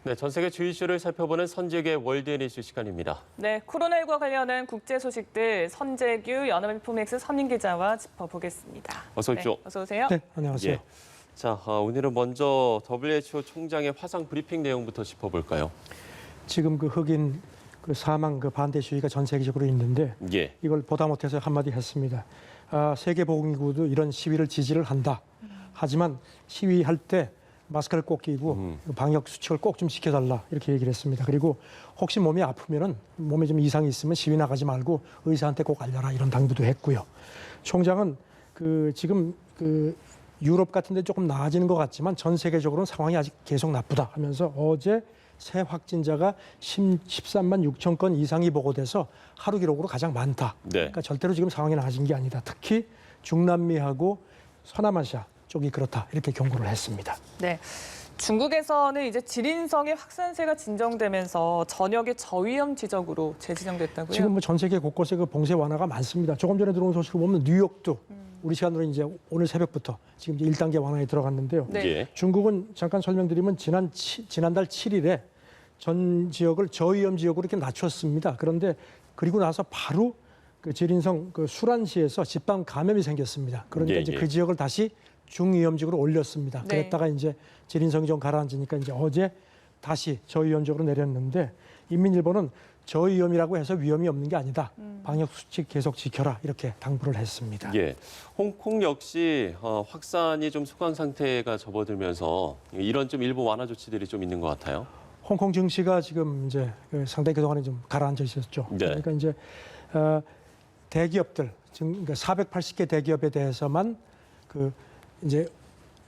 네, 전 세계 주요 이슈를 살펴보는 선재규의 월드니스 시간입니다. 네, 코로나19와 관련한 국제 소식들 선재규 연합인포맥스 선임 기자와 짚어보겠습니다. 어서 오십시오. 네, 어서 오세요. 네, 안녕하세요. 예. 자, 오늘은 먼저 WHO 총장의 화상 브리핑 내용부터 짚어볼까요? 지금 그 흑인 그 사망 그 반대 시위가 전 세계적으로 있는데 예. 이걸 보다 못해서 한마디 했습니다. 세계보건기구도 이런 시위를 지지를 한다. 하지만 시위할 때 마스크를 꼭 끼고 방역 수칙을 꼭 좀 지켜달라 이렇게 얘기를 했습니다. 그리고 혹시 몸이 아프면은 몸에 좀 이상이 있으면 시위 나가지 말고 의사한테 꼭 알려라 이런 당부도 했고요. 총장은 지금 유럽 같은 데 조금 나아지는 것 같지만 전 세계적으로는 상황이 아직 계속 나쁘다 하면서 어제 새 확진자가 13만 6천 건 이상이 보고돼서 하루 기록으로 가장 많다. 네. 그러니까 절대로 지금 상황이 나아진 게 아니다. 특히 중남미하고 서남아시아 쪽이 그렇다. 이렇게 경고를 했습니다. 네. 중국에서는 이제 지린성의 확산세가 진정되면서 전역의 저위험 지역으로 재지정됐다고요? 지금 뭐 전 세계 곳곳에 그 봉쇄 완화가 많습니다. 조금 전에 들어온 소식을 보면 뉴욕도 우리 시간으로 이제 오늘 새벽부터 지금 이제 1단계 완화에 들어갔는데요. 네. 예. 중국은 잠깐 설명드리면 지난달 7일에 전 지역을 저위험 지역으로 이렇게 낮췄습니다. 그런데 그리고 나서 바로 그 지린성 그 수란시에서 집단 감염이 생겼습니다. 그러니까 예, 이제 예. 그 지역을 다시 중위험직으로 올렸습니다. 네. 그랬다가 이제 지린성이 좀 가라앉으니까 이제 어제 다시 저위험적으로 내렸는데 인민일보는 저위험이라고 해서 위험이 없는 게 아니다. 방역 수칙 계속 지켜라 이렇게 당부를 했습니다. 예. 홍콩 역시 확산이 좀 소강 상태가 접어들면서 이런 좀 일부 완화 조치들이 좀 있는 것 같아요. 홍콩 증시가 지금 이제 상당히 그동안에 좀 가라앉아 있었죠. 네. 그러니까 이제 대기업들, 지금 그러니까 480개 대기업에 대해서만 이제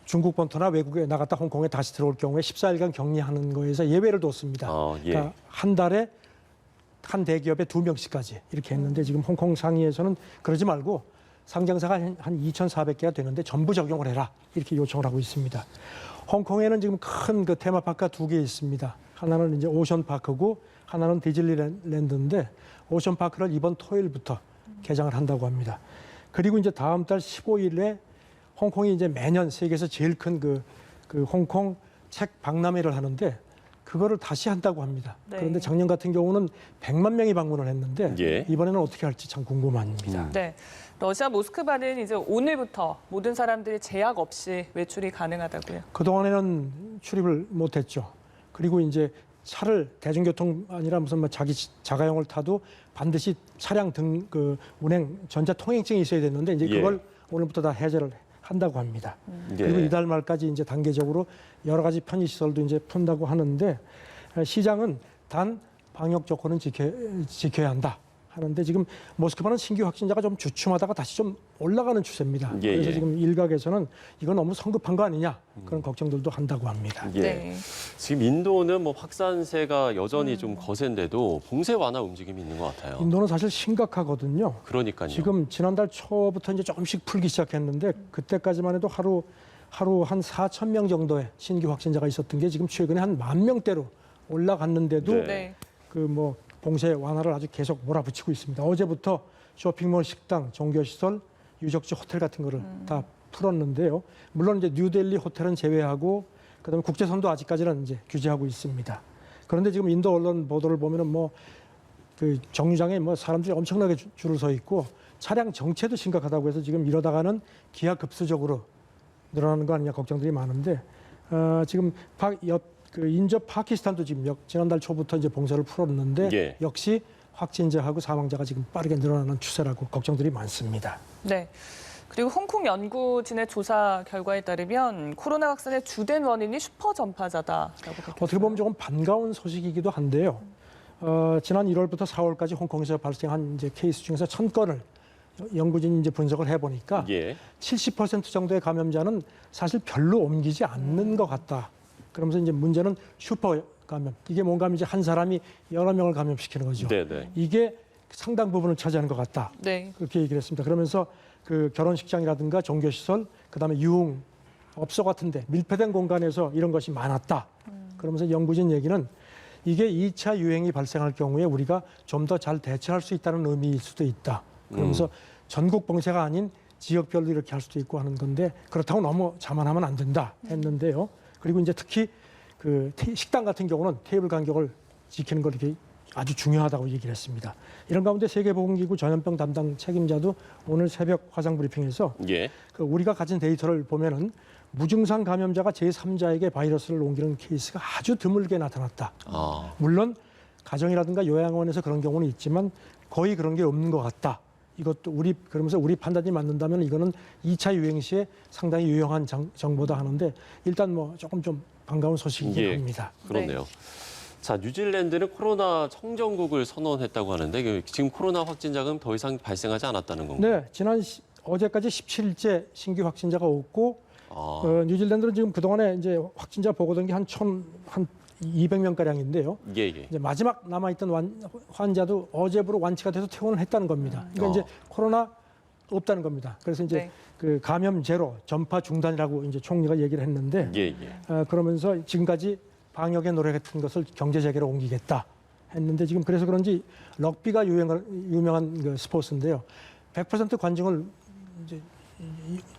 중국 본토나 외국에 나갔다 홍콩에 다시 들어올 경우에 14일간 격리하는 거에서 예외를 뒀습니다. 예. 그러니까 한 달에 한 대기업에 2명씩까지 이렇게 했는데 지금 홍콩 상위에서는 그러지 말고 상장사가 한 2,400개가 되는데 전부 적용을 해라 이렇게 요청을 하고 있습니다. 홍콩에는 지금 큰 그 테마파크가 2개 있습니다. 하나는 이제 오션파크고 하나는 디즈니랜드인데 오션파크를 이번 토요일부터 개장을 한다고 합니다. 그리고 이제 다음 달 15일에 홍콩이 이제 매년 세계에서 제일 큰 그 홍콩 책 박람회를 하는데 그거를 다시 한다고 합니다. 네. 그런데 작년 같은 경우는 100만 명이 방문을 했는데 예. 이번에는 어떻게 할지 참 궁금합니다. 네. 러시아 모스크바는 이제 오늘부터 모든 사람들이 제약 없이 외출이 가능하다고요? 그동안에는 출입을 못했죠. 그리고 이제 차를 대중교통 아니라 무슨 뭐 자가용을 타도 반드시 차량 등 운행 전자통행증이 있어야 됐는데 이제 그걸 예. 오늘부터 다 해제를 한다고 합니다. 예. 그리고 이달 말까지 이제 단계적으로 여러 가지 편의시설도 이제 푼다고 하는데 시장은 단 방역 조건은 지켜야 한다 하는데 지금 모스크바는 신규 확진자가 좀 주춤하다가 다시 좀 올라가는 추세입니다. 예, 그래서 예. 지금 일각에서는 이건 너무 성급한 거 아니냐 그런 걱정들도 한다고 합니다. 예. 네. 지금 인도는 뭐 확산세가 여전히 좀 거센데도 봉쇄 완화 움직임이 있는 것 같아요. 인도는 사실 심각하거든요. 그러니까요. 지금 지난달 초부터 이제 조금씩 풀기 시작했는데 그때까지만 해도 하루 한 4천 명 정도의 신규 확진자가 있었던 게 지금 최근에 한 10,000명대로 올라갔는데도 네. 네. 봉쇄 완화를 아주 계속 몰아붙이고 있습니다. 어제부터 쇼핑몰, 식당, 종교시설, 유적지 호텔 같은 거를 다 풀었는데요. 물론 이제 뉴델리 호텔은 제외하고 그다음에 국제선도 아직까지는 이제 규제하고 있습니다. 그런데 지금 인도 언론 보도를 보면은 정류장에 사람들이 엄청나게 줄을 서 있고 차량 정체도 심각하다고 해서 지금 이러다가는 기하급수적으로 늘어나는 거 아니냐 걱정들이 많은데 지금 인접 파키스탄도 지금 지난달 초부터 이제 봉쇄를 풀었는데 예. 역시 확진자하고 사망자가 지금 빠르게 늘어나는 추세라고 걱정들이 많습니다. 네. 그리고 홍콩 연구진의 조사 결과에 따르면 코로나 확산의 주된 원인이 슈퍼 전파자다라고 밝혔어요. 어떻게 보면 조금 반가운 소식이기도 한데요. 지난 1월부터 4월까지 홍콩에서 발생한 이제 케이스 중에서 1,000건을 연구진이 이제 분석을 해보니까 예. 70% 정도의 감염자는 사실 별로 옮기지 않는 것 같다. 그러면서 이제 문제는 슈퍼 감염. 이게 뭔가 하면 이제 한 사람이 여러 명을 감염시키는 거죠. 네네. 이게 상당 부분을 차지하는 것 같다. 네. 그렇게 얘기를 했습니다. 그러면서 그 결혼식장이라든가 종교시설, 그다음에 유흥업소 같은데 밀폐된 공간에서 이런 것이 많았다. 그러면서 연구진 얘기는 이게 2차 유행이 발생할 경우에 우리가 좀 더 잘 대처할 수 있다는 의미일 수도 있다. 그러면서 전국 봉쇄가 아닌 지역별로 이렇게 할 수도 있고 하는 건데 그렇다고 너무 자만하면 안 된다 했는데요. 그리고 이제 특히 식당 같은 경우는 테이블 간격을 지키는 걸 이렇게 아주 중요하다고 얘기를 했습니다. 이런 가운데 세계보건기구 전염병 담당 책임자도 오늘 새벽 화상 브리핑에서 예. 우리가 가진 데이터를 보면은 무증상 감염자가 제3자에게 바이러스를 옮기는 케이스가 아주 드물게 나타났다. 아. 물론 가정이라든가 요양원에서 그런 경우는 있지만 거의 그런 게 없는 것 같다. 이것도 그러면서 우리 판단이 맞는다면 이거는 2차 유행 시에 상당히 유용한 정보다 하는데 일단 뭐 조금 좀 반가운 소식이긴 예. 합니다. 그렇네요. 자, 뉴질랜드는 코로나 청정국을 선언했다고 하는데 지금 코로나 확진자가 더 이상 발생하지 않았다는 건가요? 네, 어제까지 17일째 신규 확진자가 없고 아. 뉴질랜드는 지금 그동안에 이제 확진자 보고된 게 한 200명 가량인데요. 예. 이제 마지막 남아있던 환자도 어제부로 완치가 돼서 퇴원을 했다는 겁니다. 그러니까 이제 코로나 없다는 겁니다. 그래서 이제 네. 그 감염 제로, 전파 중단이라고 이제 총리가 얘기를 했는데 예. 그러면서 지금까지 방역에 노력했던 것을 경제 재개로 옮기겠다 했는데 지금 그래서 그런지 럭비가 유명한 그 스포츠인데요. 100% 관중을 이제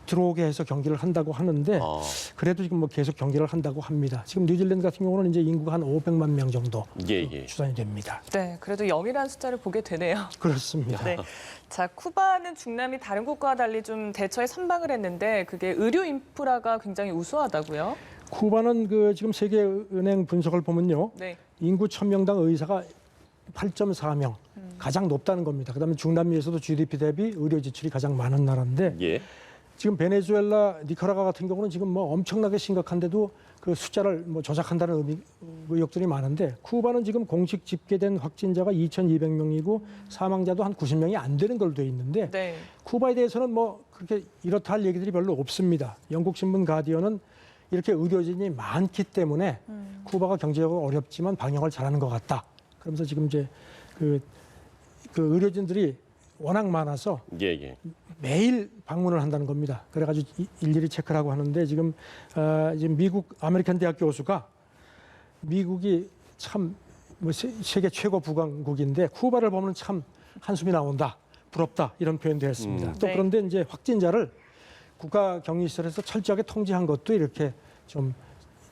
들어오게 해서 경기를 한다고 하는데 아. 그래도 지금 뭐 계속 경기를 한다고 합니다. 지금 뉴질랜드 같은 경우는 이제 인구가 한 500만 명 정도 예. 추산이 됩니다. 네, 그래도 영이라는 숫자를 보게 되네요. 그렇습니다. 네. 자, 쿠바는 중남미 다른 국가와 달리 좀 대처에 선방을 했는데 그게 의료 인프라가 굉장히 우수하다고요? 쿠바는 지금 세계은행 분석을 보면요. 네. 인구 1000명당 의사가 8.4명, 가장 높다는 겁니다. 그다음에 중남미에서도 GDP 대비 의료 지출이 가장 많은 나라인데 예. 지금 베네수엘라, 니카라과 같은 경우는 지금 뭐 엄청나게 심각한데도 그 숫자를 뭐 조작한다는 의혹들이 많은데 쿠바는 지금 공식 집계된 확진자가 2,200명이고 사망자도 한 90명이 안 되는 걸로 돼 있는데 네. 쿠바에 대해서는 뭐 그렇게 이렇다 할 얘기들이 별로 없습니다. 영국 신문 가디언은 이렇게 의료진이 많기 때문에 쿠바가 경제적으로 어렵지만 방역을 잘하는 것 같다. 그러면서 지금 이제 그 의료진들이 워낙 많아서 예. 매일 방문을 한다는 겁니다. 그래가지고 일일이 체크를 하고 하는데 지금 미국 아메리칸 대학 교수가 미국이 참 뭐 세계 최고 부강국인데 쿠바를 보면 참 한숨이 나온다, 부럽다 이런 표현도 했습니다. 또 네. 그런데 이제 확진자를 국가격리시설에서 철저하게 통제한 것도 이렇게 좀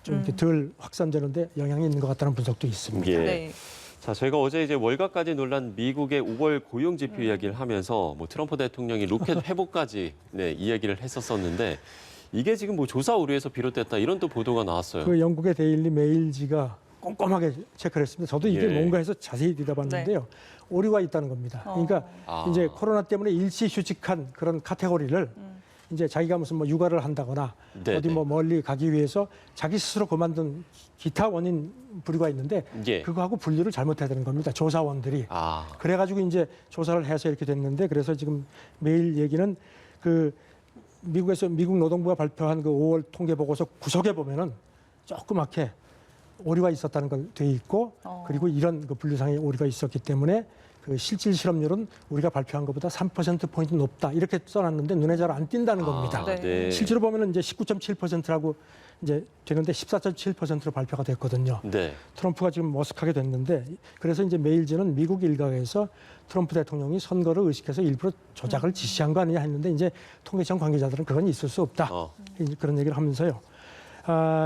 이렇게 덜 확산되는데 영향이 있는 것 같다는 분석도 있습니다. 예. 네. 자, 저희가 어제 이제 월가까지 논란 미국의 5월 고용 지표 이야기를 하면서 뭐 트럼프 대통령이 로켓 회복까지 이야기를 했었었는데 이게 지금 뭐 조사 오류에서 비롯됐다 이런 또 보도가 나왔어요. 그 영국의 데일리 메일지가 꼼꼼하게 체크를 했습니다. 저도 이게 예. 뭔가 해서 자세히 들여다봤는데요. 오류가 있다는 겁니다. 그러니까 이제 코로나 때문에 일시 휴직한 그런 카테고리를 이제 자기가 무슨 뭐 육아를 한다거나 네네. 어디 뭐 멀리 가기 위해서 자기 스스로 그만둔 기타 원인 부류가 있는데 예. 그거하고 분류를 잘못해야 되는 겁니다. 조사원들이. 아. 그래가지고 이제 조사를 해서 이렇게 됐는데 그래서 지금 매일 얘기는 미국 노동부가 발표한 그 5월 통계 보고서 구석에 보면은 조그맣게 오류가 있었다는 걸 돼 있고 그리고 이런 그 분류상의 오류가 있었기 때문에 그 실질 실업률은 우리가 발표한 것보다 3%포인트 높다 이렇게 써놨는데 눈에 잘 안 띈다는 겁니다. 네. 실제로 보면은 이제 19.7%라고 이제 되는데 14.7%로 발표가 됐거든요. 네. 트럼프가 지금 머쓱하게 됐는데 그래서 이제 메일즈는 미국 일각에서 트럼프 대통령이 선거를 의식해서 일부러 조작을 지시한 거 아니냐 했는데 이제 통계청 관계자들은 그건 있을 수 없다 그런 얘기를 하면서요.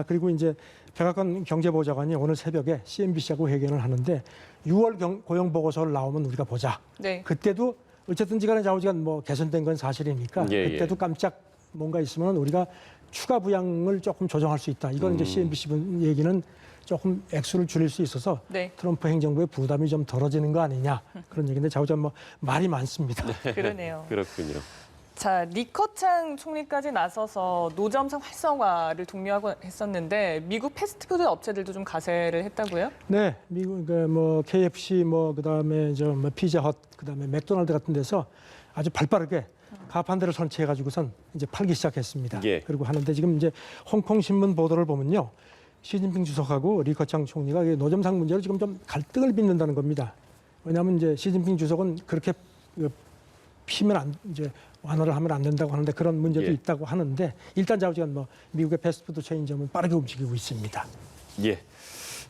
그리고 이제 백악관 경제보좌관이 오늘 새벽에 CNBC하고 회견을 하는데 6월 고용 보고서를 나오면 우리가 보자. 네. 그때도 어쨌든지 간에 좌우지간 뭐 개선된 건 사실이니까 예. 그때도 깜짝 뭔가 있으면 우리가 추가 부양을 조금 조정할 수 있다. 이건 이제 CNBC 분 얘기는 조금 액수를 줄일 수 있어서 네. 트럼프 행정부의 부담이 좀 덜어지는 거 아니냐 그런 얘기인데 좌우지간 뭐 말이 많습니다. 그러네요. 그렇군요. 자, 리커창 총리까지 나서서 노점상 활성화를 독려하고 했었는데 미국 패스트푸드 업체들도 좀 가세를 했다고요? 네, 미국 뭐 KFC 뭐 그다음에 뭐 피자헛 그다음에 맥도날드 같은 데서 아주 발빠르게 가판대를 설치해가지고선 이제 팔기 시작했습니다. 예. 그리고 하는데 지금 이제 홍콩 신문 보도를 보면요, 시진핑 주석하고 리커창 총리가 노점상 문제로 지금 좀 갈등을 빚는다는 겁니다. 왜냐하면 이제 시진핑 주석은 그렇게 피면 이제 완화를 하면 안 된다고 하는데 그런 문제도 예. 있다고 하는데 일단 좌우지간 뭐 미국의 패스트푸드 체인점은 빠르게 움직이고 있습니다. 예.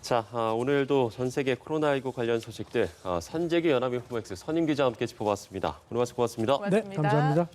자, 오늘도 전 세계 코로나19 관련 소식들 선재기 연합뉴스 코엑스 선임 기자와 함께 짚어봤습니다. 오늘 말씀 고맙습니다. 고맙습니다. 네, 감사합니다.